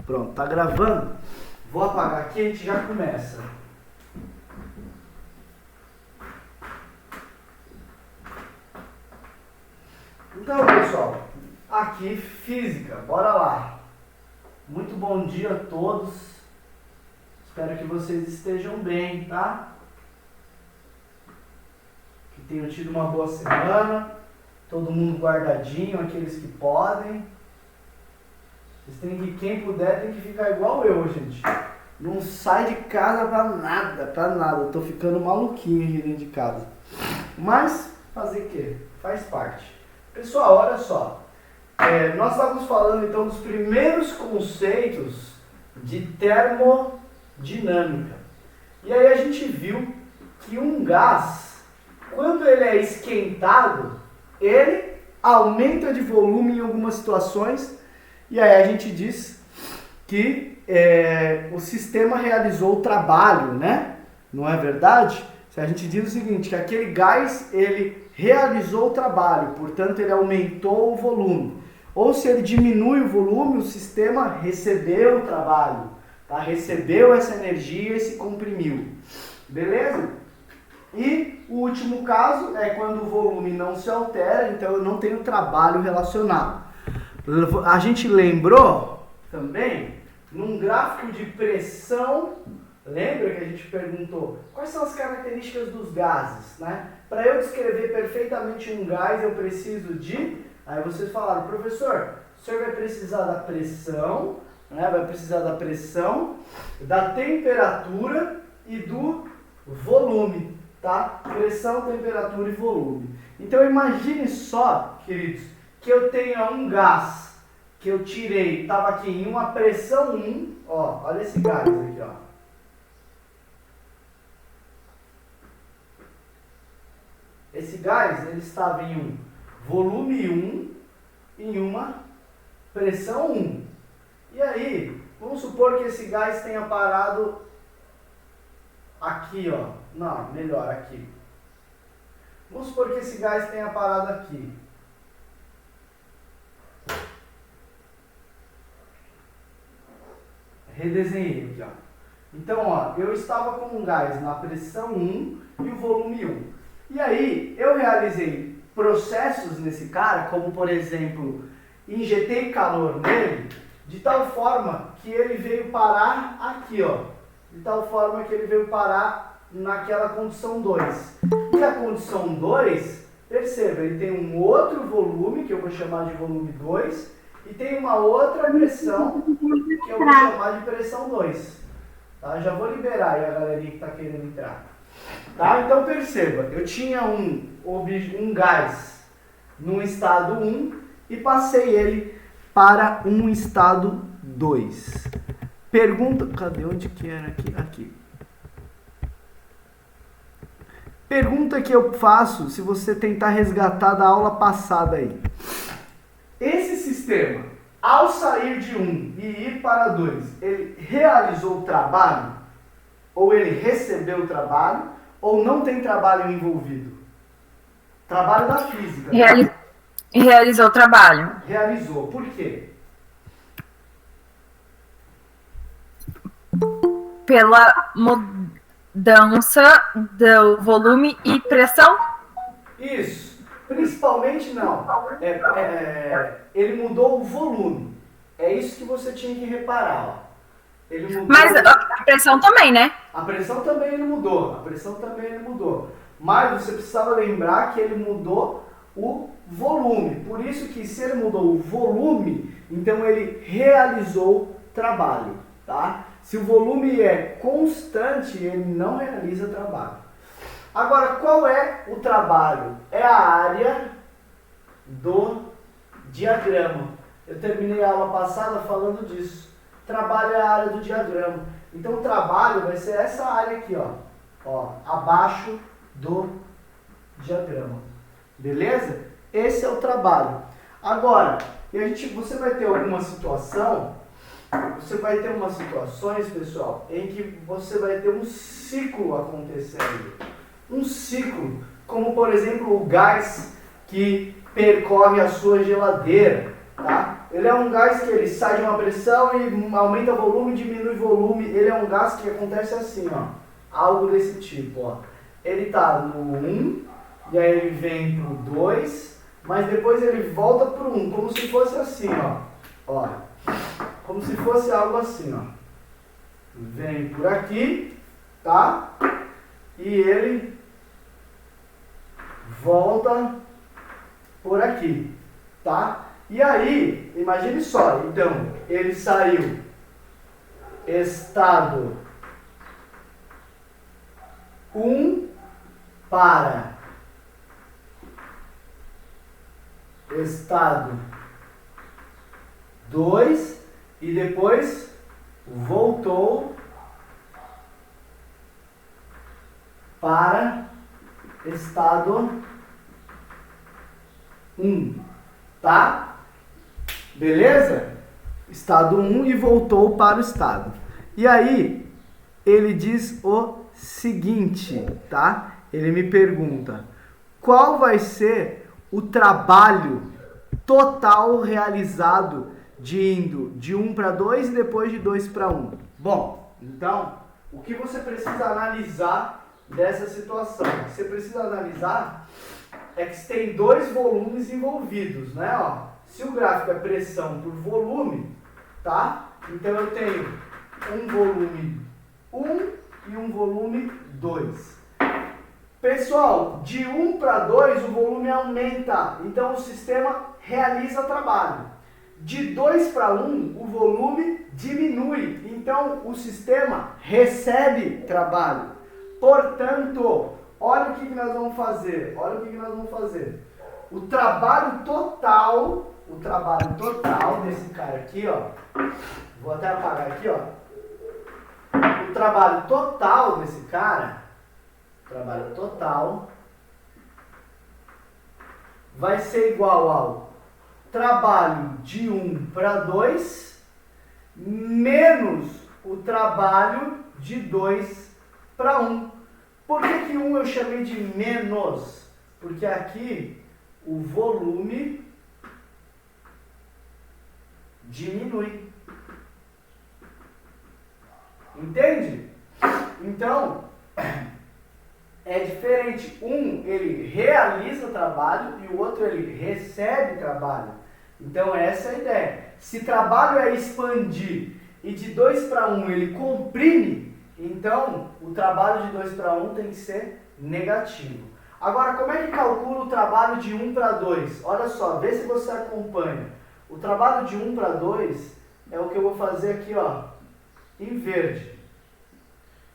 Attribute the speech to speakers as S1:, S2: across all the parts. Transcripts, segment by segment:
S1: Pronto, tá gravando? Vou apagar aqui e a gente já começa. Então, pessoal, aqui física, bora lá. Muito bom dia a todos. Espero que vocês estejam bem, tá? Que tenham tido uma boa semana. Todo mundo guardadinho, aqueles que podem. Vocês têm que, quem puder, tem que ficar igual eu, gente. Não sai de casa pra nada, pra nada. Eu tô ficando maluquinho aqui dentro de casa. Mas, fazer o quê? Faz parte. Pessoal, olha só. Nós estávamos falando, então, dos primeiros conceitos de termodinâmica. E aí a gente viu que um gás, quando ele é esquentado, ele aumenta de volume em algumas situações. E aí a gente diz que o sistema realizou o trabalho, né? Não é verdade? A gente diz o seguinte, que aquele gás, ele realizou o trabalho, portanto ele aumentou o volume. Ou se ele diminui o volume, o sistema recebeu o trabalho, tá? Recebeu essa energia e se comprimiu. Beleza? E o último caso é quando o volume não se altera, então eu não tenho trabalho relacionado. A gente lembrou também, num gráfico de pressão, lembra que a gente perguntou quais são as características dos gases, né? Para eu descrever perfeitamente um gás, eu preciso de... Aí vocês falaram, professor, o senhor vai precisar da pressão, né? Vai precisar da pressão, da temperatura e do volume, tá? Pressão, temperatura e volume. Então imagine só, queridos, que eu tenha um gás que eu tirei, estava aqui em uma pressão 1, ó, olha esse gás aqui, ó. Esse gás, ele estava em um volume 1, em uma pressão 1. E aí, vamos supor que esse gás tenha parado aqui, ó. Não, melhor, aqui. Vamos supor que esse gás tenha parado aqui. Redesenhei aqui, ó. Então, ó, eu estava com um gás na pressão 1 e o volume 1. E aí, eu realizei processos nesse cara, como por exemplo, injetei calor nele, de tal forma que ele veio parar aqui, ó. De tal forma que ele veio parar naquela condição 2. E a condição 2, perceba, ele tem um outro volume, que eu vou chamar de volume 2, e tem uma outra pressão, que eu vou chamar de pressão 2. Tá? Já vou liberar aí a galerinha que está querendo entrar. Tá? Então perceba, eu tinha um gás no estado 1 e passei ele para um estado 2. Pergunta, cadê onde que era aqui? Aqui. Pergunta que eu faço se você tentar resgatar da aula passada aí. Esse sistema, ao sair de 1 e ir para 2, ele realizou o trabalho? Ou ele recebeu o trabalho? Ou não tem trabalho envolvido? Trabalho da física.
S2: Realizou o trabalho.
S1: Realizou. Por quê?
S2: Pela mudança do volume e pressão?
S1: Isso. Principalmente não. Ele mudou o volume. É isso que você tinha que reparar. Ó. Ele mudou...
S2: Mas a pressão também, né?
S1: A pressão também ele mudou. A pressão também ele mudou. Mas você precisava lembrar que ele mudou o volume. Por isso que se ele mudou o volume, então ele realizou trabalho. Tá? Se o volume é constante, ele não realiza trabalho. Agora, qual é o trabalho? É a área do diagrama. Eu terminei a aula passada falando disso. Trabalho é a área do diagrama. Então, o trabalho vai ser essa área aqui, ó, abaixo do diagrama. Beleza? Esse é o trabalho. Agora, você vai ter alguma situação, você vai ter umas situações, pessoal, em que você vai ter um ciclo acontecendo. Um ciclo, como por exemplo o gás que percorre a sua geladeira, tá? Ele é um gás que ele sai de uma pressão e aumenta o volume, diminui o volume. Ele é um gás que acontece assim, ó. Algo desse tipo, ó. Ele tá no 1, e aí ele vem pro 2, mas depois ele volta pro 1, como se fosse assim, ó. Ó. Como se fosse algo assim, ó. Vem por aqui, tá? E ele volta por aqui, tá? E aí, imagine só, então, ele saiu estado 1 para estado 2 e depois voltou para estado 1, tá? Beleza? Estado 1 e voltou para o estado. E aí, ele diz o seguinte, tá? Ele me pergunta, qual vai ser o trabalho total realizado indo de 1 para 2 e depois de 2 para 1? Bom, então, o que você precisa analisar dessa situação? Você precisa analisar é que tem dois volumes envolvidos, né? Ó, se o gráfico é pressão por volume, tá? Então eu tenho um volume 1 e um volume 2. Pessoal, de 1 para 2 o volume aumenta, então o sistema realiza trabalho. De 2 para 1 o volume diminui, então o sistema recebe trabalho. Portanto, olha o que nós vamos fazer, olha o que nós vamos fazer. O trabalho total desse cara aqui, ó, vou até apagar aqui, ó. O trabalho total desse cara, trabalho total, vai ser igual ao trabalho de 1 para 2 menos o trabalho de 2 para 1. Por que 1 eu chamei de menos? Porque aqui o volume diminui. Entende? Então, é diferente. Um, ele realiza trabalho e o outro, ele recebe trabalho. Então, essa é a ideia. Se trabalho é expandir e de 2 para 1 ele comprime, então o trabalho de 2 para 1 tem que ser negativo. Agora, como é que calcula o trabalho de 1 para 2? Olha só, vê se você acompanha. O trabalho de 1 para 2 é o que eu vou fazer aqui, ó, em verde.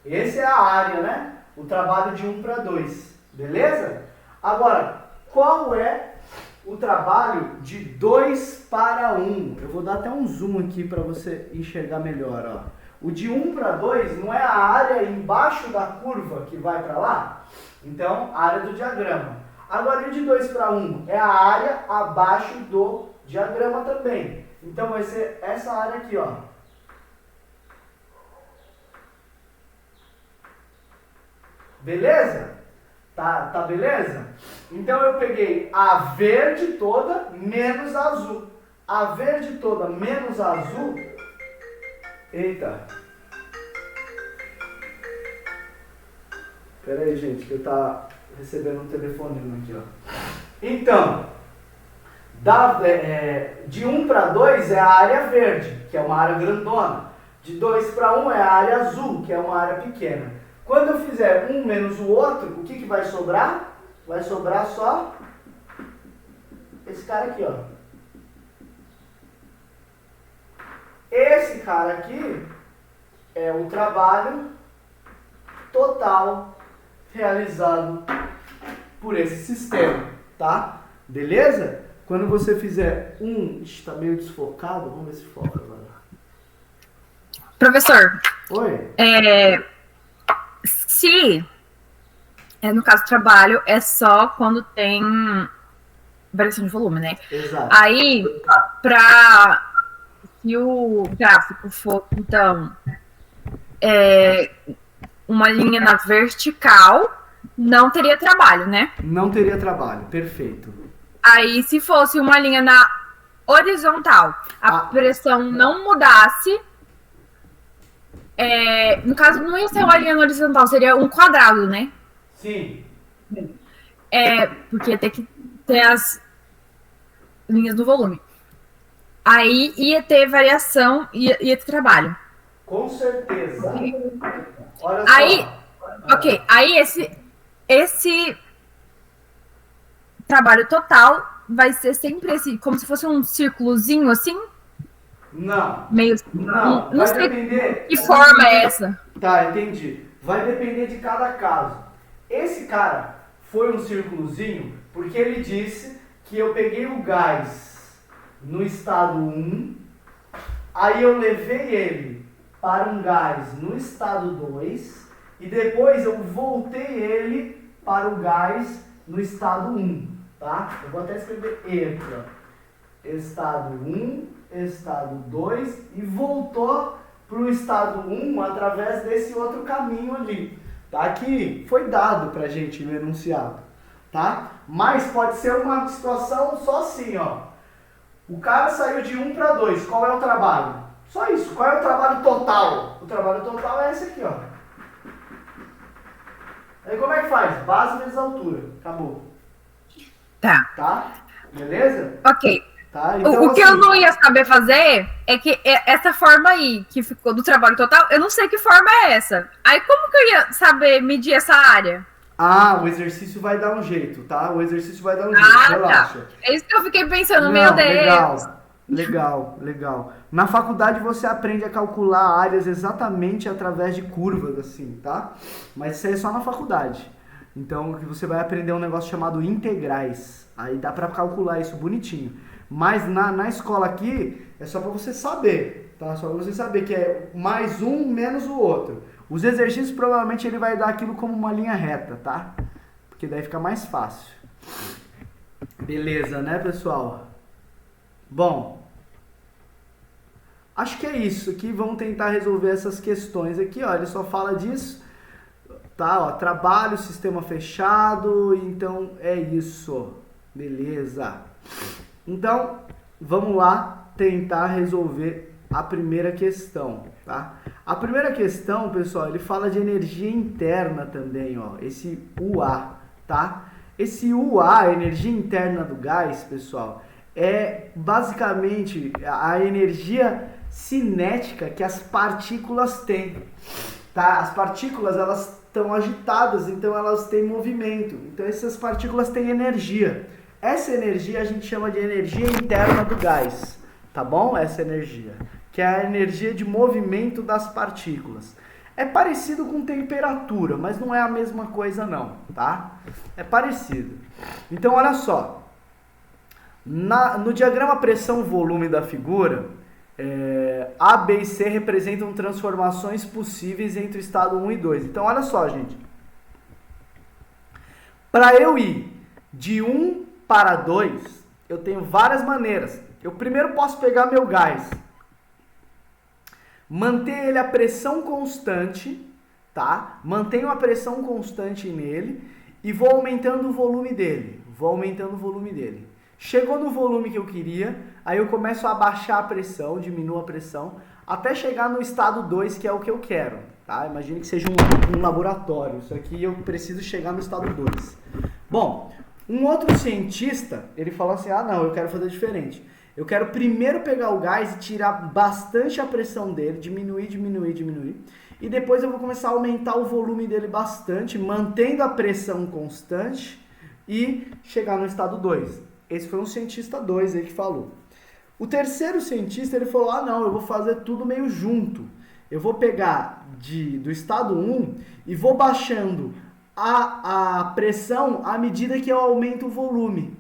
S1: Essa é a área, né? O trabalho de 1 para 2, beleza? Agora, qual é o trabalho de 2 para 1? Eu vou dar até um zoom aqui para você enxergar melhor, ó. O de 1 para 2 não é a área embaixo da curva que vai para lá? Então, a área do diagrama. Agora, o de 2 para 1 é a área abaixo do diagrama também. Então, vai ser essa área aqui, ó. Beleza? Tá beleza? Então, eu peguei a verde toda menos a azul. A verde toda menos a azul... Eita. Pera aí, gente, que eu tá recebendo um telefonema aqui, ó. Então, de 1 para 2 é a área verde, que é uma área grandona. De 2 para 1 é a área azul, que é uma área pequena. Quando eu fizer um menos o outro, o que vai sobrar? Vai sobrar só esse cara aqui, ó. Esse cara aqui é o trabalho total realizado por esse sistema, tá? Beleza? Quando você fizer está meio desfocado, vamos ver se foca agora.
S2: Professor,
S1: Oi?
S2: Se, no caso, trabalho é só quando tem variação de volume, né?
S1: Exato.
S2: Aí, se o gráfico for, então, uma linha na vertical, não teria trabalho, né?
S1: Não teria trabalho, perfeito.
S2: Aí, se fosse uma linha na horizontal, a pressão não mudasse, no caso não ia ser uma linha horizontal, seria um quadrado, né?
S1: Sim.
S2: Porque tem que ter as linhas do volume. Aí ia ter variação, ia ter trabalho.
S1: Com certeza. Olha
S2: aí,
S1: só.
S2: Ok, aí esse trabalho total vai ser sempre como se fosse um círculozinho assim?
S1: Não.
S2: Meio.
S1: Não,
S2: Não
S1: vai
S2: sei
S1: depender.
S2: que forma é essa.
S1: Tá, entendi. Vai depender de cada caso. Esse cara foi um círculozinho porque ele disse que eu peguei o gás no estado 1, aí eu levei ele para um gás no estado 2 e depois eu voltei ele para o gás no estado 1, tá? Eu vou até escrever E aqui, ó. Estado 1, estado 2 e voltou para o estado 1 através desse outro caminho ali, tá? Que foi dado pra gente no enunciado, tá? Mas pode ser uma situação só assim, ó. O cara saiu de 1 para 2, qual é o trabalho? Só isso, qual é o trabalho total? O trabalho total é esse aqui, ó. Aí como é que faz? Base vezes altura, acabou.
S2: Tá.
S1: Tá? Beleza?
S2: Ok.
S1: Tá? Então,
S2: o que eu não ia saber fazer é que essa forma aí, que ficou do trabalho total, eu não sei que forma é essa. Aí como que eu ia saber medir essa área?
S1: O exercício vai dar um jeito, tá? O exercício vai dar um jeito, relaxa.
S2: Tá. É isso que eu fiquei pensando, meu Deus.
S1: Legal. Na faculdade você aprende a calcular áreas exatamente através de curvas, assim, tá? Mas isso aí é só na faculdade. Então você vai aprender um negócio chamado integrais. Aí dá pra calcular isso bonitinho. Mas na escola aqui é só pra você saber, tá? Só pra você saber que é mais um menos o outro. Os exercícios provavelmente ele vai dar aquilo como uma linha reta, tá? Porque daí fica mais fácil. Beleza, né, pessoal? Bom, acho que é isso aqui. Vamos tentar resolver essas questões aqui, ó. Ele só fala disso, tá? Ó, trabalho, sistema fechado. Então é isso. Beleza. Então, vamos lá tentar resolver a primeira questão, tá? A primeira questão, pessoal, ele fala de energia interna também, ó. Esse UA, tá? Esse UA, energia interna do gás, pessoal, é basicamente a energia cinética que as partículas têm, tá? As partículas, elas estão agitadas, então elas têm movimento. Então essas partículas têm energia. Essa energia a gente chama de energia interna do gás, tá bom? Essa energia, que é a energia de movimento das partículas. É parecido com temperatura, mas não é a mesma coisa não, tá? É parecido. Então olha só, no diagrama pressão-volume da figura, A, B e C representam transformações possíveis entre o estado 1 e 2. Então olha só, gente. Para eu ir de 1 para 2, eu tenho várias maneiras. Eu primeiro posso pegar meu gás, manter ele a pressão constante, tá? Mantenho a pressão constante nele e vou aumentando o volume dele. Chegou no volume que eu queria, aí eu começo a baixar a pressão, diminuo a pressão, até chegar no estado 2, que é o que eu quero, tá? Imagine que seja um laboratório. Isso aqui eu preciso chegar no estado 2. Bom, um outro cientista, ele falou assim, não, eu quero fazer diferente. Eu quero primeiro pegar o gás e tirar bastante a pressão dele, diminuir. E depois eu vou começar a aumentar o volume dele bastante, mantendo a pressão constante e chegar no estado 2. Esse foi um cientista 2 aí que falou. O terceiro cientista, ele falou, não, eu vou fazer tudo meio junto. Eu vou pegar do estado 1 e vou baixando a pressão à medida que eu aumento o volume.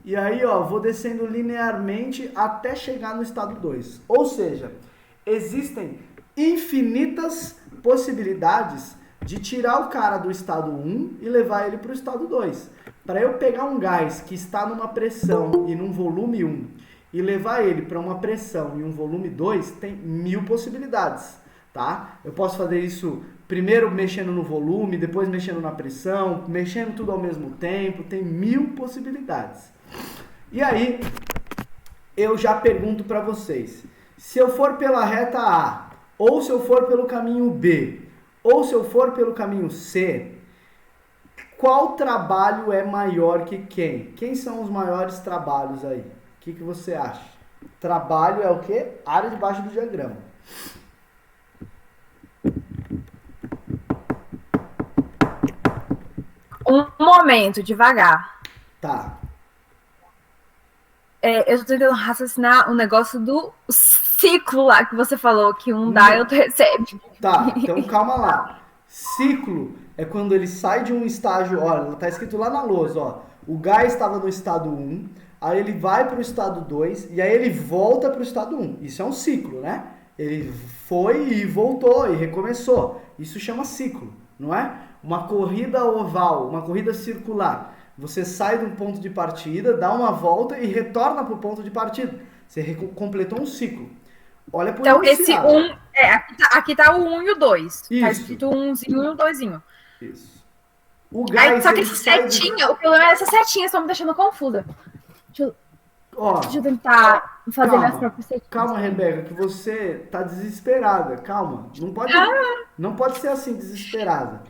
S1: E aí, ó, vou descendo linearmente até chegar no estado 2. Ou seja, existem infinitas possibilidades de tirar o cara do estado 1 e levar ele para o estado 2. Para eu pegar um gás que está numa pressão e num volume 1 e levar ele para uma pressão e um volume 2, tem 1000 possibilidades, tá? Eu posso fazer isso primeiro mexendo no volume, depois mexendo na pressão, mexendo tudo ao mesmo tempo, tem 1000 possibilidades. E aí, eu já pergunto para vocês. Se eu for pela reta A, ou se eu for pelo caminho B, ou se eu for pelo caminho C, qual trabalho é maior que quem? Quem são os maiores trabalhos aí? O que você acha? Trabalho é o quê? Área de baixo do diagrama.
S2: Um momento, devagar.
S1: Tá.
S2: Eu tô tentando raciocinar um negócio do ciclo lá que você falou, que um dá e outro recebe.
S1: Tá, então calma lá. Ciclo é quando ele sai de um estágio, olha, tá escrito lá na lousa, ó. O gás estava no estado 1, aí ele vai para o estado 2 e aí ele volta para o estado 1. Isso é um ciclo, né? Ele foi e voltou e recomeçou. Isso chama ciclo, não é? Uma corrida oval, uma corrida circular. Você sai do ponto de partida, dá uma volta e retorna para o ponto de partida. Você completou um ciclo. Olha por
S2: então, esse 1, aqui tá o 1 e o 2.
S1: Isso.
S2: Tá escrito um 1zinho e um 2zinho.
S1: Isso. O gás,
S2: só que essa setinha, o problema é essas setinhas, estão me deixando confusa. Deixa eu tentar fazer minhas próprias setinhas.
S1: Calma, Rebeca, que você tá desesperada. Calma. Não pode ser assim, desesperada.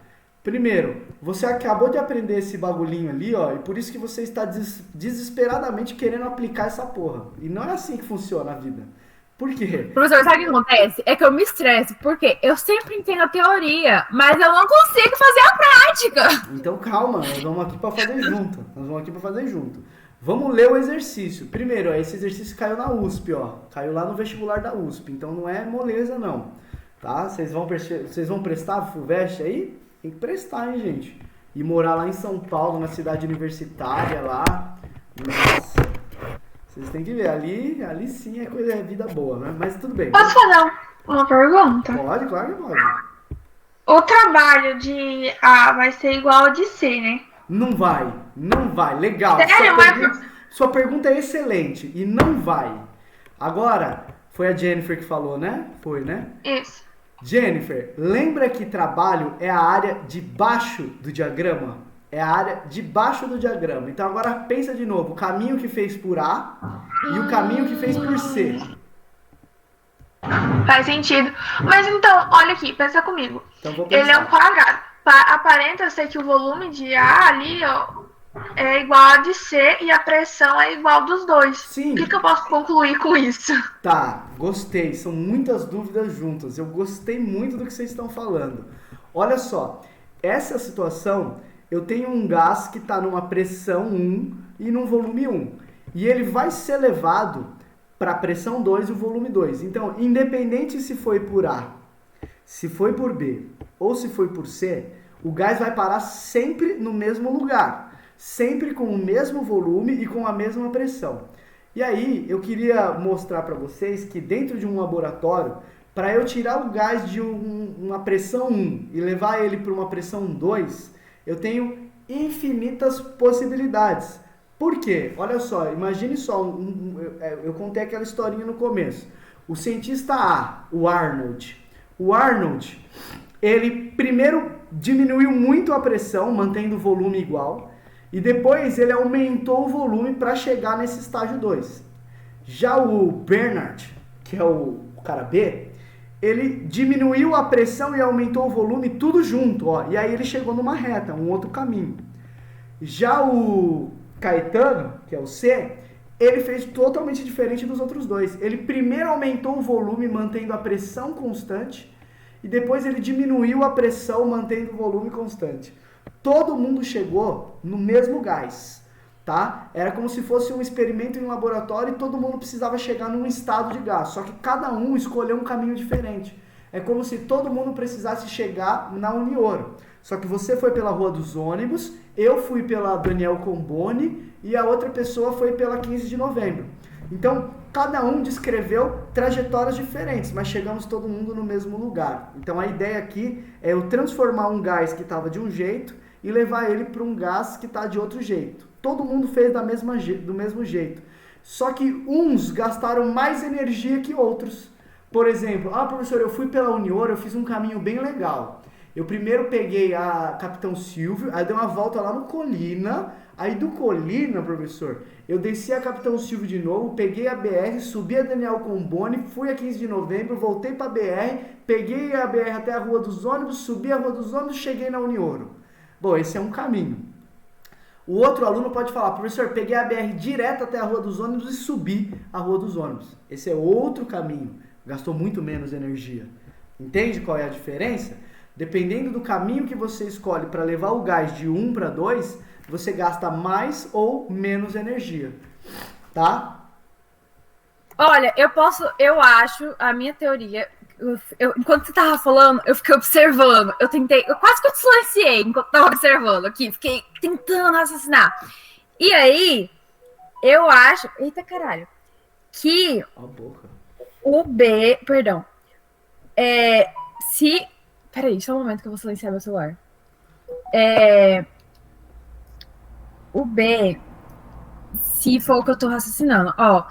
S1: Primeiro, você acabou de aprender esse bagulhinho ali, ó, e por isso que você está desesperadamente querendo aplicar essa porra. E não é assim que funciona a vida. Por quê?
S2: Professor, sabe o que acontece? É que eu me estresso, porque eu sempre entendo a teoria, mas eu não consigo fazer a prática.
S1: Então calma, nós vamos aqui para fazer junto. Vamos ler o exercício. Primeiro, ó, esse exercício caiu na USP, ó. Caiu lá no vestibular da USP, então não é moleza não. Tá? Vocês vão prestar a FUVEST aí? Tem que prestar, hein, gente? E morar lá em São Paulo, na cidade universitária lá. Nossa. Vocês têm que ver. Ali sim é vida boa, né? Mas tudo bem.
S3: Posso fazer uma pergunta?
S1: Pode, claro que pode.
S3: O trabalho de A vai ser igual ao de C, né?
S1: Não vai. Legal.
S3: Sério?
S1: Sua pergunta é excelente. E não vai. Agora, foi a Jennifer que falou, né? Foi, né?
S3: Isso.
S1: Jennifer, lembra que trabalho é a área de baixo do diagrama? É a área de baixo do diagrama. Então agora pensa de novo, o caminho que fez por A e o caminho que fez por C.
S3: Faz sentido. Mas então, olha aqui, pensa comigo.
S1: Então vou pensar.
S3: Ele é um quadrado. Aparenta ser que o volume de A ali, ó, é igual a de C e a pressão é igual dos dois.
S1: Sim.
S3: O que eu posso concluir com isso?
S1: Tá, gostei. São muitas dúvidas juntas. Eu gostei muito do que vocês estão falando. Olha só, essa situação, eu tenho um gás que está numa pressão 1 e num volume 1. E ele vai ser levado para a pressão 2 e o volume 2. Então, independente se foi por A, se foi por B ou se foi por C, o gás vai parar sempre no mesmo lugar. Sempre com o mesmo volume e com a mesma pressão. E aí, eu queria mostrar para vocês que dentro de um laboratório, para eu tirar o gás de uma pressão 1 e levar ele para uma pressão 2, eu tenho infinitas possibilidades. Por quê? Olha só, imagine só, eu contei aquela historinha no começo. O cientista A, o Arnold, ele primeiro diminuiu muito a pressão, mantendo o volume igual, e depois ele aumentou o volume para chegar nesse estágio 2. Já o Bernard, que é o cara B, ele diminuiu a pressão e aumentou o volume tudo junto, ó, e aí ele chegou numa reta, um outro caminho. Já o Caetano, que é o C, ele fez totalmente diferente dos outros dois. Ele primeiro aumentou o volume mantendo a pressão constante e depois ele diminuiu a pressão mantendo o volume constante. Todo mundo chegou no mesmo gás, tá? Era como se fosse um experimento em um laboratório e todo mundo precisava chegar num estado de gás, só que cada um escolheu um caminho diferente. É como se todo mundo precisasse chegar na Unioro. Só que você foi pela Rua dos Ônibus, eu fui pela Daniel Comboni e a outra pessoa foi pela 15 de novembro. Então, cada um descreveu trajetórias diferentes, mas chegamos todo mundo no mesmo lugar. Então, a ideia aqui é eu transformar um gás que estava de um jeito e levar ele para um gás que está de outro jeito. Todo mundo fez do mesmo jeito. Só que uns gastaram mais energia que outros. Por exemplo, professor, eu fui pela Unioro, eu fiz um caminho bem legal. Eu primeiro peguei a Capitão Silvio, aí dei uma volta lá no Colina, aí do Colina, professor, eu desci a Capitão Silvio de novo, peguei a BR, subi a Daniel Comboni, fui a 15 de novembro, voltei para a BR, peguei a BR até a Rua dos Ônibus, subi a Rua dos Ônibus, cheguei na Unioro. Bom, esse é um caminho. O outro aluno pode falar, professor, peguei a BR direto até a Rua dos Ônibus e subi a Rua dos Ônibus. Esse é outro caminho, gastou muito menos energia. Entende qual é a diferença? Dependendo do caminho que você escolhe para levar o gás de 1 para 2, você gasta mais ou menos energia, tá?
S2: Olha, eu acho, a minha teoria, enquanto você tava falando, eu fiquei observando, eu quase que eu te silenciei enquanto tava observando aqui, fiquei tentando raciocinar. E aí, eu acho, eita caralho, que o B, perdão, peraí, só um momento que eu vou silenciar meu celular. O B, se for o que eu tô raciocinando, ó,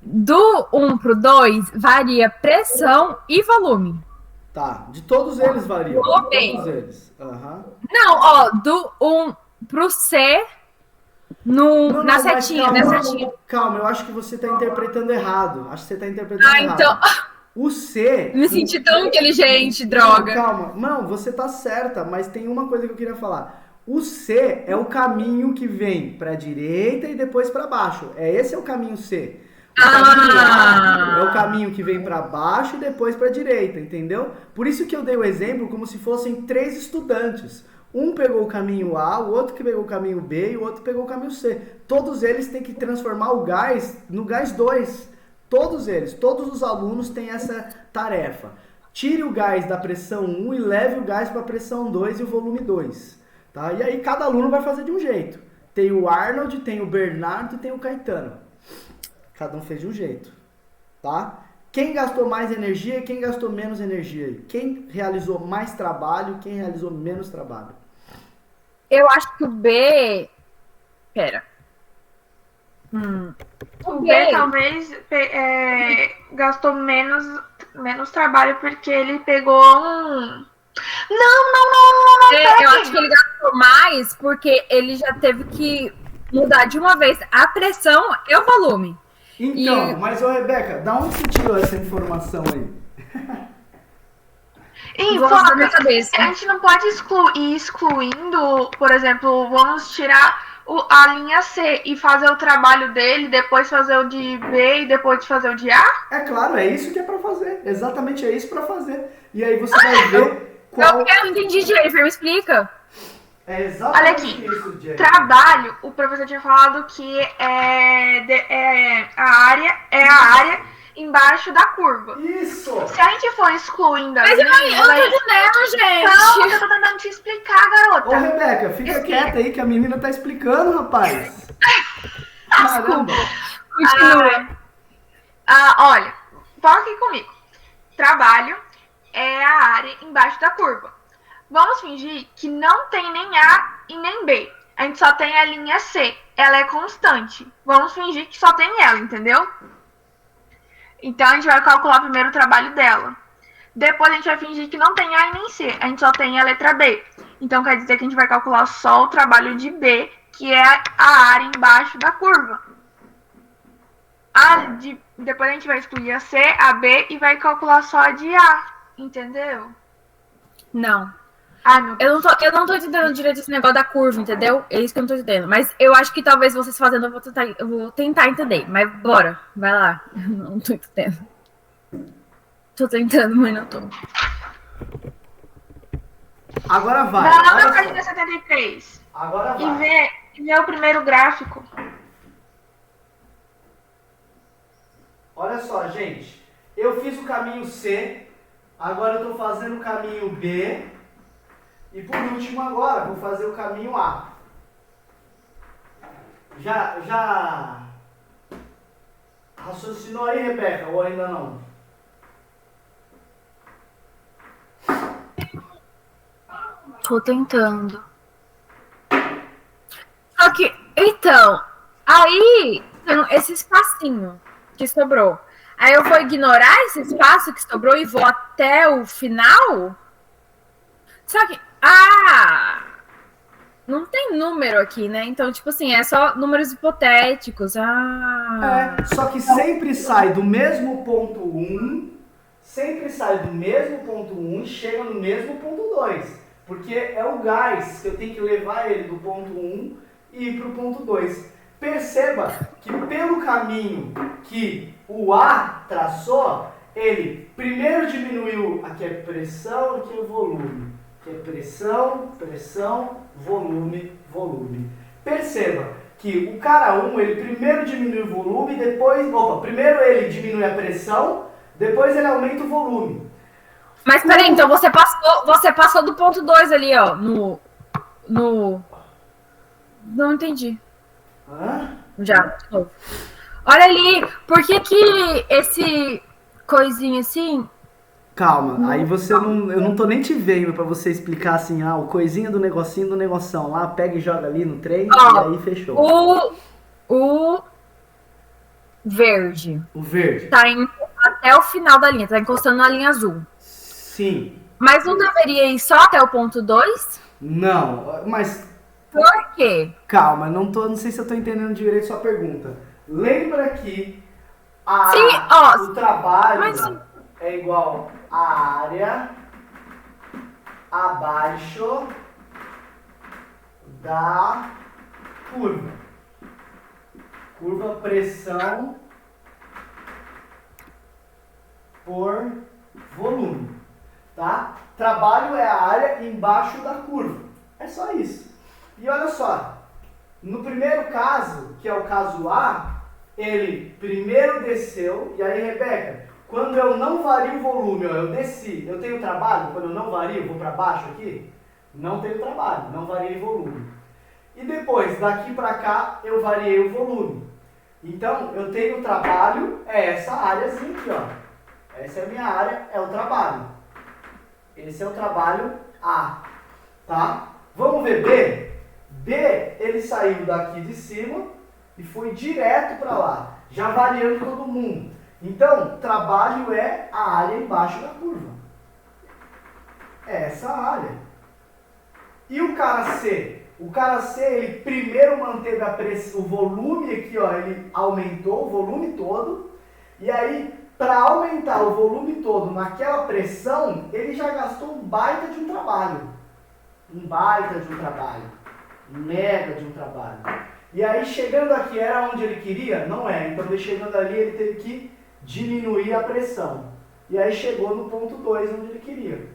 S2: do 1 pro 2 varia pressão e volume.
S1: Tá, de todos eles varia. Todos eles. Uhum.
S2: Não, ó, do 1 pro C na setinha,
S1: Calma, eu acho que você tá interpretando errado. Errado.
S2: Então.
S1: O C...
S2: Me senti tão inteligente, droga.
S1: Calma. Não, você tá certa, mas tem uma coisa que eu queria falar. O C é o caminho que vem pra direita e depois pra baixo. Esse é o caminho C. O caminho A é o caminho que vem pra baixo e depois pra direita, entendeu? Por isso que eu dei o exemplo como se fossem 3 estudantes. Um pegou o caminho A, o outro que pegou o caminho B e o outro pegou o caminho C. Todos eles têm que transformar o gás no gás 2. Todos eles, todos os alunos têm essa tarefa. Tire o gás da pressão 1 e leve o gás para a pressão 2 e o volume 2. Tá? E aí cada aluno vai fazer de um jeito. Tem o Arnold, tem o Bernardo e tem o Caetano. Cada um fez de um jeito. Tá? Quem gastou mais energia e quem gastou menos energia? Quem realizou mais trabalho e quem realizou menos trabalho?
S2: Eu acho que o B... Pera.
S3: O B talvez gastou menos trabalho porque ele pegou um... Não.
S2: Eu acho que ele gastou mais porque ele já teve que mudar de uma vez a pressão e o volume.
S1: Então, mas ô Rebeca, da onde você tirou essa informação aí?
S2: Da minha cabeça.
S3: A gente não pode ir excluindo, por exemplo, vamos tirar a linha C e fazer o trabalho dele, depois fazer o de B e depois fazer o de A?
S1: É claro, é isso que é pra fazer. Exatamente, é isso pra fazer. E aí você vai ver qual...
S2: Eu não entendi, Jennifer, me explica.
S1: É exatamente
S3: Olha aqui,
S1: isso, Jennifer.
S3: Trabalho, o professor tinha falado que a área embaixo da curva.
S1: Isso!
S3: Se a gente for excluindo a
S2: Mas
S3: linha...
S2: eu não tô entendendo, gente.
S3: Não, eu tô tentando te explicar, garota.
S1: Ô, Rebeca, fica quieta aí que a menina tá explicando, rapaz. Caramba.
S2: Continua.
S3: Olha, fala aqui comigo. Trabalho é a área embaixo da curva. Vamos fingir que não tem nem A e nem B. A gente só tem a linha C. Ela é constante. Vamos fingir que só tem ela, entendeu? Então, a gente vai calcular primeiro o trabalho dela. Depois, a gente vai fingir que não tem A e nem C. A gente só tem a letra B. Então, quer dizer que a gente vai calcular só o trabalho de B, que é a área embaixo da curva. Depois, a gente vai excluir a C, a B e vai calcular só a de A. Entendeu?
S2: Não.
S3: Ai, meu Deus.
S2: Eu não tô entendendo direito esse negócio da curva, entendeu? É isso que eu não tô entendendo. Mas eu acho que talvez vocês fazendo, eu vou tentar entender. Mas bora, vai lá. Não tô entendendo. Tô tentando, mas não tô.
S1: Agora vai.
S3: Vai lá na página 73.
S1: Agora vai.
S3: E vê o primeiro gráfico.
S1: Olha só, gente. Eu fiz o caminho C. Agora eu tô fazendo o caminho B. E por último agora, vou fazer o caminho A. Já raciocinou aí, Rebeca, ou ainda não?
S2: Tô tentando. Só que, então, aí tem esse espacinho que sobrou. Aí eu vou ignorar esse espaço que sobrou e vou até o final? Só que. Não tem número aqui, né? Então, tipo assim, é só números hipotéticos.
S1: Só que sempre sai do mesmo ponto 1, e chega no mesmo ponto 2. Porque é o gás que eu tenho que levar ele do ponto 1 e ir para o ponto 2. Perceba que pelo caminho que o A traçou, ele primeiro diminuiu, aqui é pressão, aqui é volume. Aqui é pressão, pressão, volume, volume. Perceba que o cara 1, ele primeiro diminui o volume, primeiro ele diminui a pressão, depois ele aumenta o volume.
S2: Mas peraí, então você passou do ponto 2 ali, ó, Não entendi. Já, de novo. Olha ali, por que esse coisinho assim...
S1: Calma, aí eu não tô nem te vendo pra você explicar assim, o coisinha do negocinho do negoção lá, pega e joga ali no trem, e aí fechou.
S2: O verde.
S1: O verde.
S2: Tá indo até o final da linha, tá encostando na linha azul.
S1: Sim.
S2: Mas não deveria ir só até o ponto 2?
S1: Não, mas...
S2: Por quê?
S1: Calma, não sei se eu tô entendendo direito sua pergunta. Lembra que o trabalho é igual a área abaixo da curva. Curva pressão por volume, tá? Trabalho é a área embaixo da curva. É só isso. E olha só, no primeiro caso, que é o caso A, ele primeiro desceu, e aí, Rebeca, quando eu não vario o volume, eu desci, eu tenho trabalho? Quando eu não vario, vou para baixo aqui? Não tenho trabalho, não variei volume. E depois, daqui para cá, eu variei o volume. Então, eu tenho trabalho, é essa áreazinha aqui, ó. Essa é a minha área, é o trabalho. Esse é o trabalho A, tá? Vamos ver B? B, ele saiu daqui de cima e foi direto para lá, já variando todo mundo. Então, trabalho é a área embaixo da curva. É essa área. E o cara C? O cara C, ele primeiro manteve o volume aqui, ó, ele aumentou o volume todo. E aí, para aumentar o volume todo naquela pressão, ele já gastou um baita de um trabalho. Um baita de um trabalho. Um mega de um trabalho. E aí, chegando aqui, era onde ele queria? Não é. Então, ele chegando ali, ele teve que diminuir a pressão. E aí, chegou no ponto 2, onde ele queria.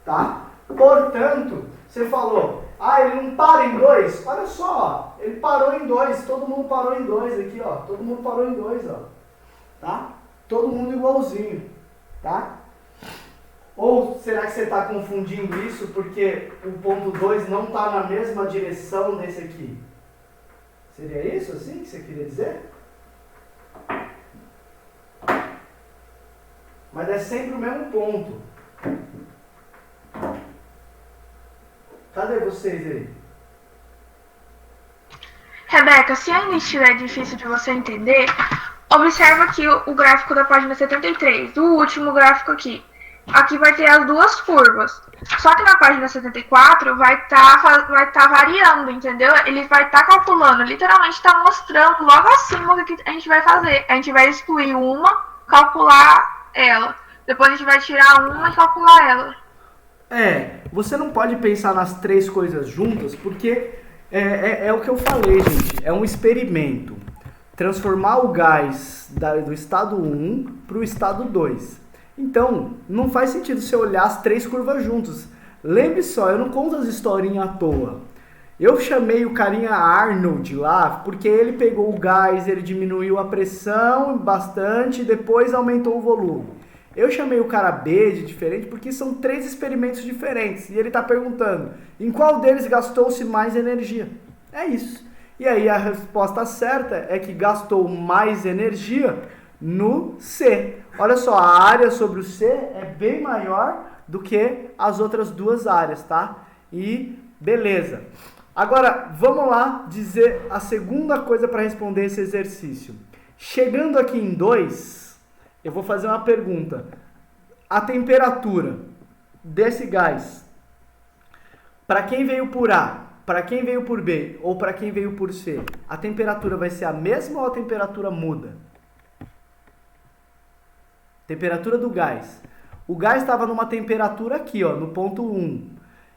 S1: Tá? Portanto, você falou, ele não para em 2? Olha só, ó, ele parou em 2, todo mundo parou em 2 aqui, ó. Todo mundo parou em 2, ó. Tá? Todo mundo igualzinho. Tá? Ou será que você está confundindo isso porque o ponto 2 não está na mesma direção desse aqui? Seria isso assim que você queria dizer? Mas é sempre o mesmo ponto. Cadê vocês aí?
S3: Rebeca, se ainda estiver difícil de você entender, observa aqui o gráfico da página 73, do último gráfico aqui. Aqui vai ter as duas curvas. Só que na página 74 vai tá variando, entendeu? Ele vai estar calculando, literalmente está mostrando logo acima o que a gente vai fazer. A gente vai excluir uma, calcular ela. Depois a gente vai tirar uma e calcular ela.
S1: Você não pode pensar nas três coisas juntas, porque é o que eu falei, gente. É um experimento. Transformar o gás do estado 1 para o estado 2. Então, não faz sentido você olhar as três curvas juntas. Lembre só, eu não conto as historinhas à toa. Eu chamei o carinha Arnold lá, porque ele pegou o gás, ele diminuiu a pressão bastante e depois aumentou o volume. Eu chamei o cara B de diferente porque são três experimentos diferentes. E ele está perguntando, em qual deles gastou-se mais energia? É isso. E aí a resposta certa é que gastou mais energia no C. Olha só, a área sobre o C é bem maior do que as outras duas áreas, tá? E beleza. Agora, vamos lá dizer a segunda coisa para responder esse exercício. Chegando aqui em 2, eu vou fazer uma pergunta. A temperatura desse gás para quem veio por A, para quem veio por B ou para quem veio por C, a temperatura vai ser a mesma ou a temperatura muda? Temperatura do gás. O gás estava numa temperatura aqui, ó, no ponto 1.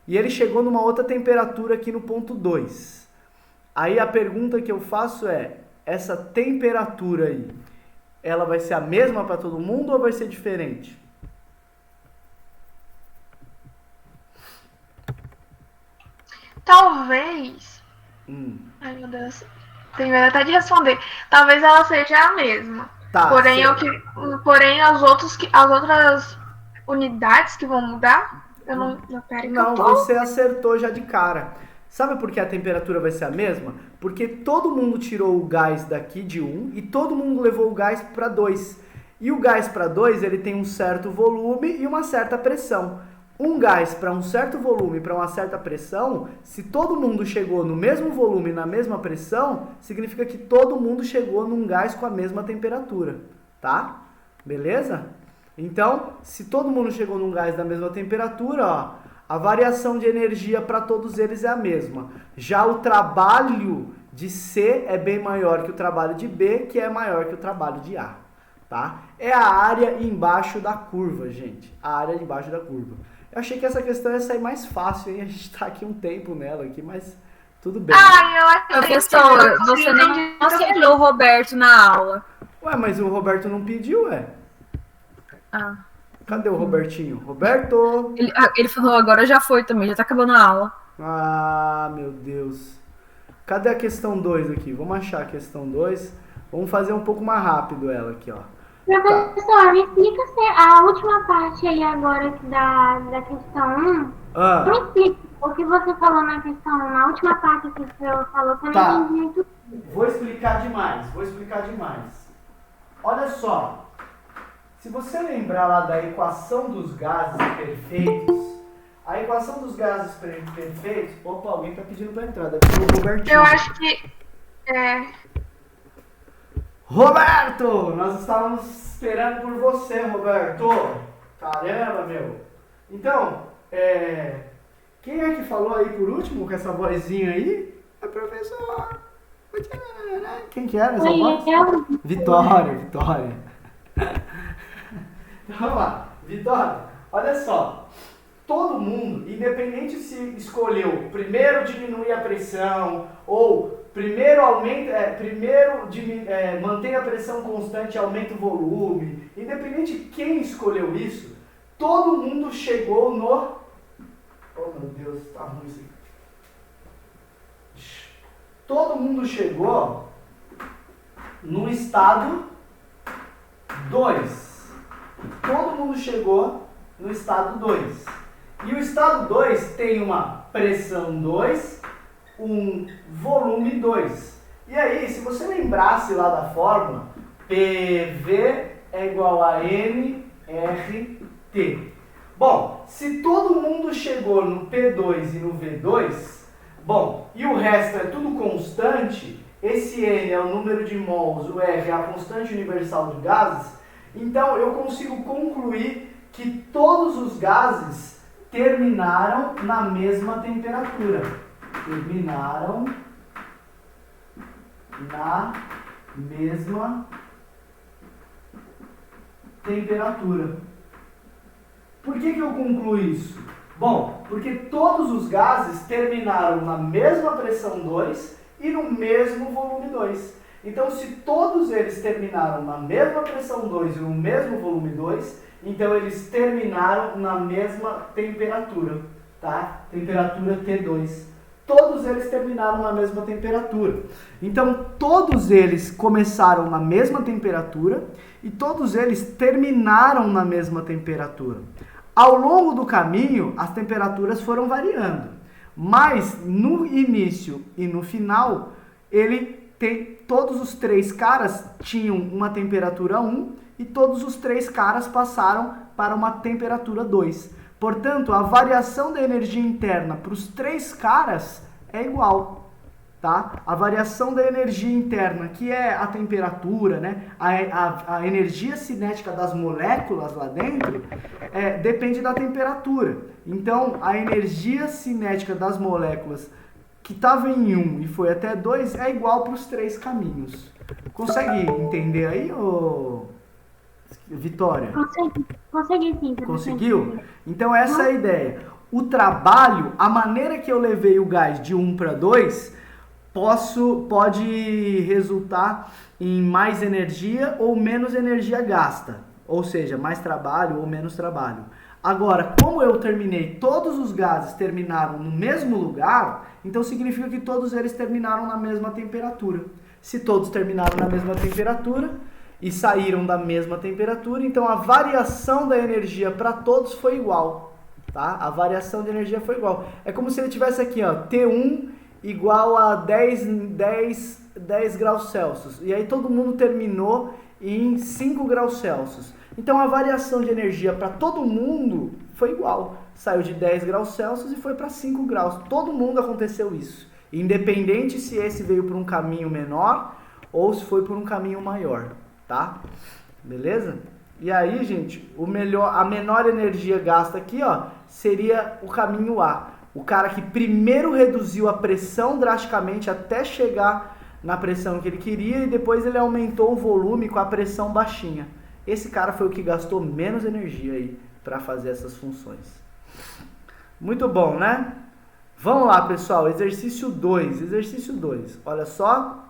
S1: E ele chegou numa outra temperatura aqui no ponto 2. Aí a pergunta que eu faço é, essa temperatura aí, ela vai ser a mesma para todo mundo ou vai ser diferente?
S3: Talvez. Ai, meu Deus. Tenho medo até de responder. Talvez ela seja a mesma.
S1: Tá,
S3: porém as outras unidades que vão mudar, eu não.
S1: Não, você acertou já de cara. Sabe por que a temperatura vai ser a mesma? Porque todo mundo tirou o gás daqui de 1 e todo mundo levou o gás para 2. E o gás para 2, ele tem um certo volume e uma certa pressão. Um gás para um certo volume, para uma certa pressão, se todo mundo chegou no mesmo volume e na mesma pressão, significa que todo mundo chegou num gás com a mesma temperatura, tá? Beleza? Então, se todo mundo chegou num gás da mesma temperatura, ó, a variação de energia para todos eles é a mesma. Já o trabalho de C é bem maior que o trabalho de B, que é maior que o trabalho de A, tá? É a área embaixo da curva, gente. A área embaixo da curva. Eu achei que essa questão ia sair mais fácil, hein? A gente tá aqui um tempo nela aqui, mas tudo bem.
S3: Eu acho
S2: Professor, você não aceitou o Roberto na aula.
S1: Ué, mas o Roberto não pediu, ué? Cadê o Robertinho? Roberto!
S2: Ele falou, agora já foi também, já tá acabando a aula.
S1: Ah, meu Deus. Cadê a questão 2 aqui? Vamos achar a questão 2. Vamos fazer um pouco mais rápido ela aqui, ó.
S4: Professor, me explica a última parte aí agora da questão 1. Me explica o que você falou na questão 1. Na última parte que você falou, que eu não entendi muito.
S1: Vou explicar demais. Olha só. Se você lembrar lá da equação dos gases perfeitos, a equação dos gases perfeitos... Opa, alguém tá pedindo pra entrar, deve ser o Robertinho.
S3: Eu acho que...
S1: Roberto! Nós estávamos esperando por você, Roberto. Caramba, meu. Então, quem é que falou aí por último com essa vozinha aí? É professor. Quem que era essa voz? Vitória. Então, vamos lá. Vitória, olha só. Todo mundo, independente se escolheu primeiro diminuir a pressão ou primeiro mantém a pressão constante e aumenta o volume, independente de quem escolheu isso, todo mundo chegou no... Oh, meu Deus, tá ruim isso aqui. Todo mundo chegou no estado 2. Todo mundo chegou no estado 2. E o estado 2 tem uma pressão 2, um volume 2. E aí, se você lembrasse lá da fórmula, PV é igual a nRT. Bom, se todo mundo chegou no P2 e no V2, bom, e o resto é tudo constante, esse N é o número de mols, o R é a constante universal de gases, então eu consigo concluir que todos os gases terminaram na mesma temperatura. Terminaram na mesma temperatura. Por que eu concluo isso? Bom, porque todos os gases terminaram na mesma pressão 2 e no mesmo volume 2. Então, se todos eles terminaram na mesma pressão 2 e no mesmo volume 2, então eles terminaram na mesma temperatura, tá? Temperatura T2. Todos eles terminaram na mesma temperatura. Então, todos eles começaram na mesma temperatura e todos eles terminaram na mesma temperatura. Ao longo do caminho, as temperaturas foram variando, mas no início e no final, todos os três caras tinham uma temperatura 1 e todos os três caras passaram para uma temperatura 2. Portanto, a variação da energia interna para os três caras é igual. tá? A variação da energia interna, que é a temperatura, né? A energia cinética das moléculas lá dentro depende da temperatura. Então, a energia cinética das moléculas que estava em 1 e foi até 2 é igual para os 3 caminhos. Consegue entender aí, Vitória?
S4: Consegui sim.
S1: Conseguiu? Então essa é a ideia. O trabalho, a maneira que eu levei o gás de 1 para 2, pode resultar em mais energia ou menos energia gasta. Ou seja, mais trabalho ou menos trabalho. Agora, como eu terminei, todos os gases terminaram no mesmo lugar, então significa que todos eles terminaram na mesma temperatura. Se todos terminaram na mesma temperatura e saíram da mesma temperatura, então a variação da energia para todos foi igual, tá? A variação de energia foi igual. É como se ele tivesse aqui, ó, T1 igual a 10 graus Celsius. E aí todo mundo terminou em 5 graus Celsius. Então a variação de energia para todo mundo foi igual. Saiu de 10 graus Celsius e foi para 5 graus. Todo mundo aconteceu isso. Independente se esse veio por um caminho menor ou se foi por um caminho maior, tá? Beleza? E aí, gente, a menor energia gasta aqui, ó, seria o caminho A. O cara que primeiro reduziu a pressão drasticamente até chegar na pressão que ele queria e depois ele aumentou o volume com a pressão baixinha. Esse cara foi o que gastou menos energia aí para fazer essas funções. Muito bom, né? Vamos lá, pessoal. Exercício 2. Exercício 2. Olha só.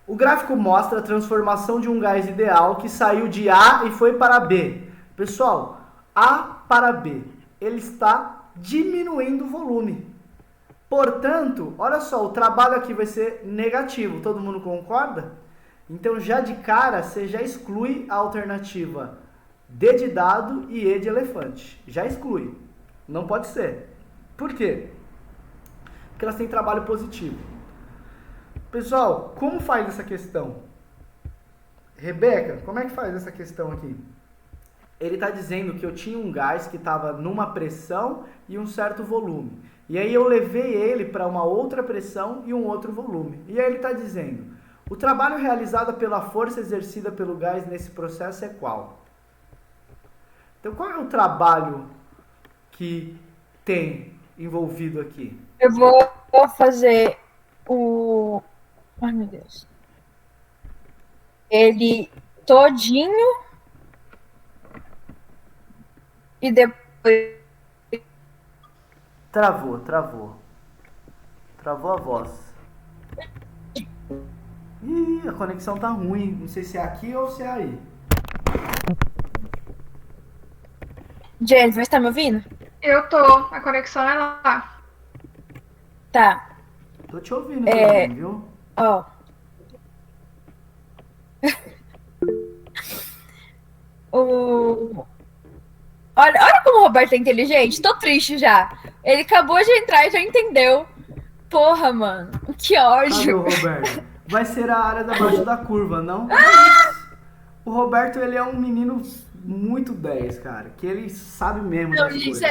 S1: O gráfico mostra a transformação de um gás ideal que saiu de A e foi para B. Pessoal, A para B. Ele está diminuindo o volume. Portanto, olha só, o trabalho aqui vai ser negativo. Todo mundo concorda? Então, já de cara, você já exclui a alternativa D de dado e E de elefante. Já exclui. Não pode ser. Por quê? Porque elas têm trabalho positivo. Pessoal, como faz essa questão? Rebeca, como é que faz essa questão aqui? Ele está dizendo que eu tinha um gás que estava numa pressão e um certo volume. E aí eu levei ele para uma outra pressão e um outro volume. E aí ele está dizendo, o trabalho realizado pela força exercida pelo gás nesse processo é qual? Então qual é o trabalho que tem envolvido aqui?
S2: Eu vou fazer o... Ai, meu Deus. Ele todinho e depois...
S1: Travou a voz. Ih, a conexão tá ruim. Não sei se é aqui ou se é aí.
S2: Jennifer, você tá me ouvindo?
S3: Eu tô. A conexão é lá.
S2: Tá.
S1: Tô te ouvindo também, viu?
S2: Ó. Olha como o Roberto é inteligente. Tô triste já. Ele acabou de entrar e já entendeu. Porra, mano. Que ódio.
S1: Cadê o Roberto? Vai ser a área da baixo da curva, não? O Roberto, ele é um menino muito 10, cara. Que ele sabe mesmo das coisas.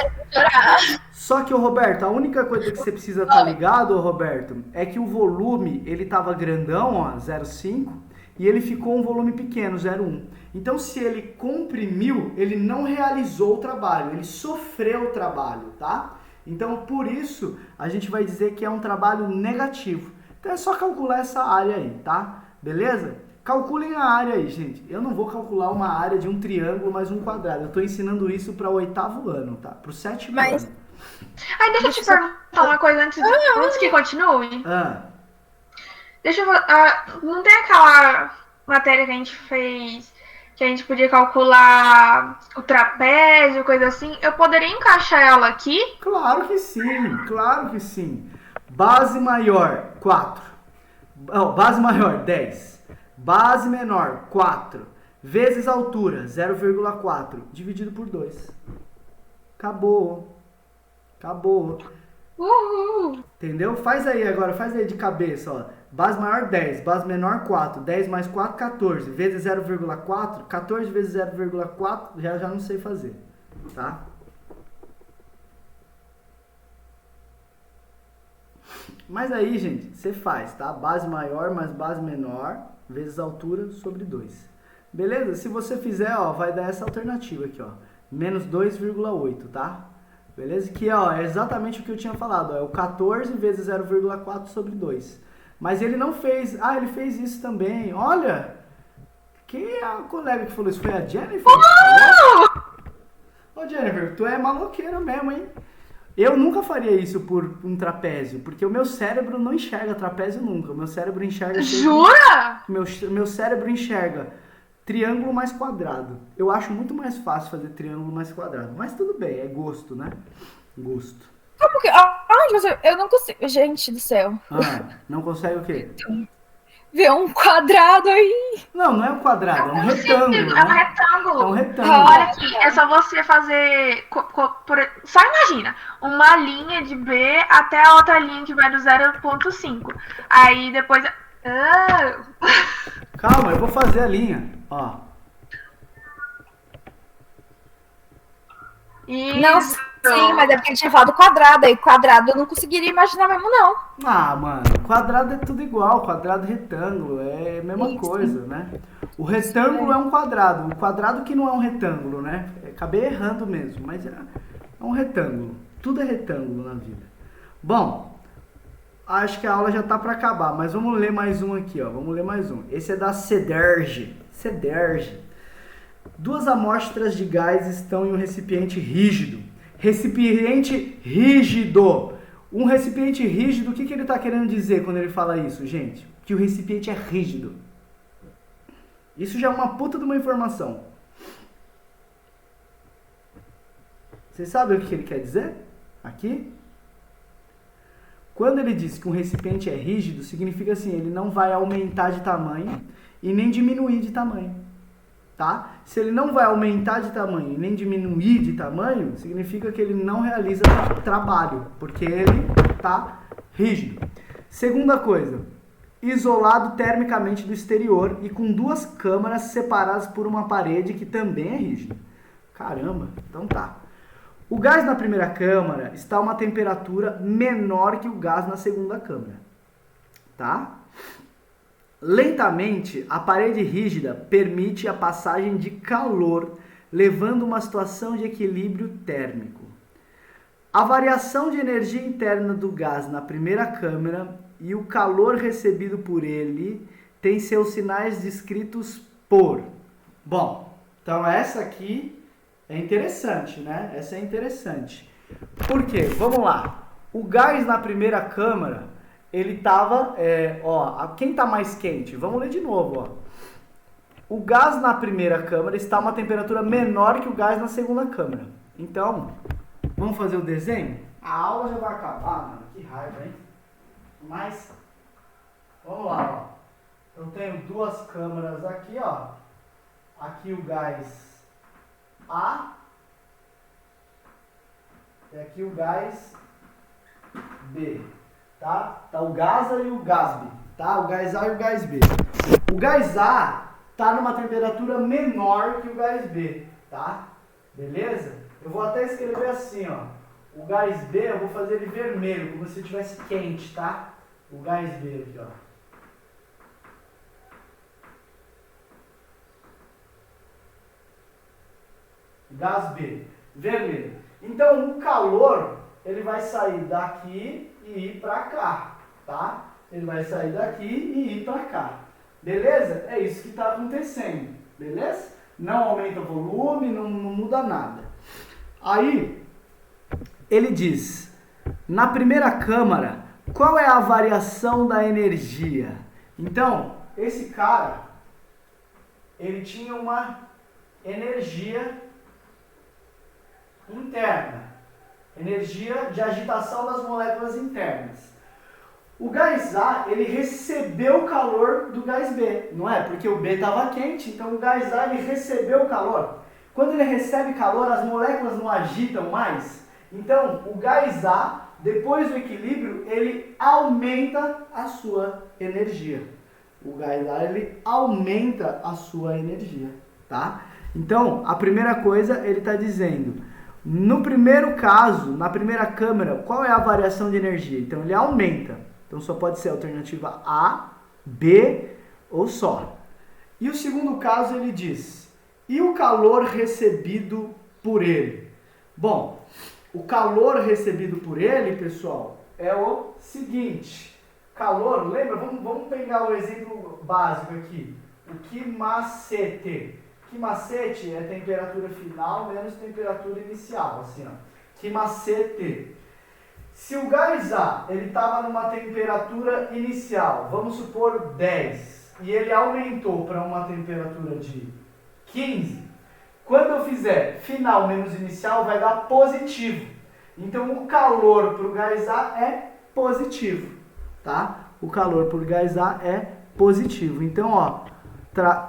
S1: Só que, Roberto, a única coisa que você precisa estar ligado, Roberto, é que o volume, ele tava grandão, ó, 0,5, e ele ficou um volume pequeno, 0,1. Então, se ele comprimiu, ele não realizou o trabalho, ele sofreu o trabalho, tá? Então, por isso, a gente vai dizer que é um trabalho negativo. Então, é só calcular essa área aí, tá? Beleza? Calculem a área aí, gente. Eu não vou calcular uma área de um triângulo mais um quadrado. Eu estou ensinando isso para o 8º ano, tá? Para o 7º ano.
S3: Ai, deixa eu te perguntar uma coisa antes que continue. Deixa eu... não tem aquela matéria que a gente fez, que a gente podia calcular o trapézio, coisa assim? Eu poderia encaixar ela aqui?
S1: Claro que sim, claro que sim. Base maior, 4. Base maior, 10. Base menor, 4. Vezes altura, 0,4. Dividido por 2. Acabou.
S3: Uhul.
S1: Entendeu? Faz aí agora, faz aí de cabeça, ó. Base maior, 10. Base menor, 4. 10 mais 4, 14. Vezes 0,4. 14 vezes 0,4, já não sei fazer. Tá? Mas aí, gente, você faz, tá? Base maior mais base menor vezes altura sobre 2. Beleza? Se você fizer, ó, vai dar essa alternativa aqui, ó. Menos 2,8, tá? Beleza? Que, ó, é exatamente o que eu tinha falado, ó. É o 14 vezes 0,4 sobre 2. Mas ele não fez... Ah, ele fez isso também. Olha! Quem é a colega que falou isso? Foi a Jennifer? Ô, Jennifer, tu é maloqueira mesmo, hein? Eu nunca faria isso por um trapézio, porque o meu cérebro não enxerga trapézio nunca. O meu cérebro enxerga...
S3: Jura?
S1: Meu cérebro enxerga triângulo mais quadrado. Eu acho muito mais fácil fazer triângulo mais quadrado. Mas tudo bem, é gosto, né? Gosto.
S2: Como que... Ai, mas eu não consigo... Gente do céu.
S1: Não consegue o quê?
S2: Ver um quadrado aí.
S1: Não é um quadrado, é um retângulo.
S3: É um
S1: né?
S3: retângulo.
S1: É um retângulo.
S3: Olha aqui, é só você fazer. Só imagina, uma linha de B até a outra linha que vai do 0,5. Aí depois.
S1: Calma, eu vou fazer a linha. Ó.
S2: Não, sim, mas é porque ele tinha falado quadrado. Aí quadrado eu não conseguiria imaginar mesmo, não.
S1: Ah, mano, quadrado é tudo igual. Quadrado e retângulo é a mesma coisa, né? O retângulo é um quadrado. O quadrado que não é um retângulo, né? Acabei errando mesmo, mas é um retângulo. Tudo é retângulo na vida. Bom, acho que a aula já tá para acabar, mas vamos ler mais um aqui, ó. Vamos ler mais um. Esse é da Cederge. Duas amostras de gás estão em um recipiente rígido. Recipiente rígido. Um recipiente rígido, o que ele está querendo dizer quando ele fala isso, gente? Que o recipiente é rígido. Isso já é uma puta de uma informação. Vocês sabem o que ele quer dizer? Aqui? Quando ele diz que um recipiente é rígido, significa assim, ele não vai aumentar de tamanho e nem diminuir de tamanho. Tá? Se ele não vai aumentar de tamanho e nem diminuir de tamanho, significa que ele não realiza trabalho, porque ele está rígido. Segunda coisa, isolado termicamente do exterior e com duas câmaras separadas por uma parede que também é rígida. Caramba, então tá. O gás na primeira câmara está a uma temperatura menor que o gás na segunda câmara. Tá? Lentamente, a parede rígida permite a passagem de calor, levando a uma situação de equilíbrio térmico. A variação de energia interna do gás na primeira câmara e o calor recebido por ele têm seus sinais descritos por... Bom, então essa aqui é interessante, né? Essa é interessante. Por quê? Vamos lá. O gás na primeira câmara... ele estava, quem está mais quente? Vamos ler de novo, ó. O gás na primeira câmara está a uma temperatura menor que o gás na segunda câmara. Então, vamos fazer o desenho? A aula já vai acabar, mano. Que raiva, hein? Mas, vamos lá, ó. Eu tenho duas câmaras aqui, ó. Aqui o gás A. E aqui o gás B. Tá? Tá o gás A e o gás B, tá? O gás A e o gás B. O gás A tá numa temperatura menor que o gás B, tá? Beleza? Eu vou até escrever assim, ó. O gás B, eu vou fazer ele vermelho, como se estivesse quente, tá? O gás B aqui, ó. Gás B, vermelho. Então, o calor, ele vai sair daqui e ir para cá, tá? Ele vai sair daqui e ir para cá. Beleza? É isso que está acontecendo, beleza? Não aumenta o volume, não muda nada. Aí, ele diz, na primeira câmara, qual é a variação da energia? Então, esse cara, ele tinha uma energia interna. Energia de agitação das moléculas internas. O gás A, ele recebeu o calor do gás B, não é? Porque o B estava quente, então o gás A, ele recebeu o calor. Quando ele recebe calor, as moléculas não agitam mais. Então, o gás A, depois do equilíbrio, ele aumenta a sua energia. O gás A, ele aumenta a sua energia, tá? Então, a primeira coisa, ele está dizendo... No primeiro caso, na primeira câmara, qual é a variação de energia? Então ele aumenta. Então só pode ser a alternativa A, B ou só. E o segundo caso ele diz: e o calor recebido por ele? Bom, o calor recebido por ele, pessoal, é o seguinte. Calor, lembra? Vamos pegar o exemplo básico aqui. O quimacete. Quimacete é temperatura final menos temperatura inicial, assim, ó. Quimacete. Se o gás A, ele estava numa temperatura inicial, vamos supor 10, e ele aumentou para uma temperatura de 15, quando eu fizer final menos inicial, vai dar positivo. Então, o calor para o gás A é positivo, tá? O calor por gás A é positivo. Então, ó,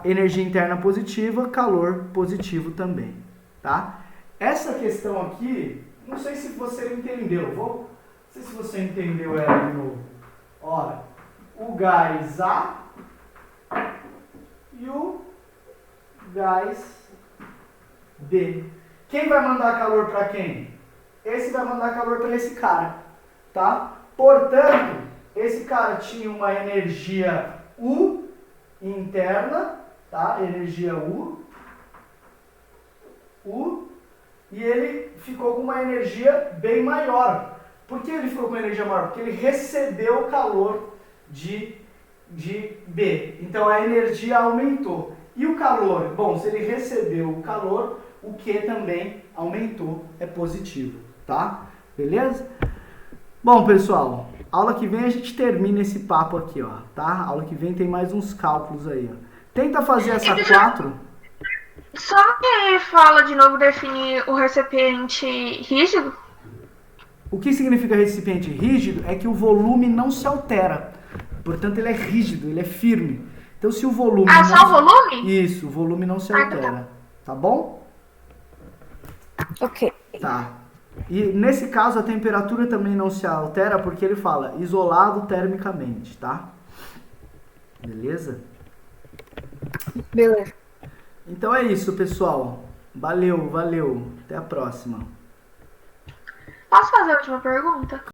S1: energia interna positiva, calor positivo também, tá? Essa questão aqui, não sei se você entendeu, não sei se você entendeu ela de novo. Ora, o gás A e o gás B. Quem vai mandar calor para quem? Esse vai mandar calor para esse cara, tá? Portanto, esse cara tinha uma energia U interna, tá? Energia U, e ele ficou com uma energia bem maior. Por que ele ficou com uma energia maior? Porque ele recebeu o calor de B. Então a energia aumentou. E o calor? Bom, se ele recebeu o calor, o Q também aumentou, é positivo, tá? Beleza? Bom, pessoal, aula que vem a gente termina esse papo aqui, ó, tá? Aula que vem tem mais uns cálculos aí, ó. Tenta fazer essa 4.
S3: Só me fala de novo definir o recipiente rígido.
S1: O que significa recipiente rígido é que o volume não se altera. Portanto, ele é rígido, ele é firme. Então, se o volume...
S3: Ah, só o volume?
S1: Isso, o volume não se altera. Tá bom?
S2: Ok.
S1: Tá. E nesse caso, a temperatura também não se altera porque ele fala isolado termicamente, tá? Beleza?
S2: Beleza.
S1: Então é isso, pessoal. Valeu. Até a próxima.
S3: Posso fazer a última pergunta?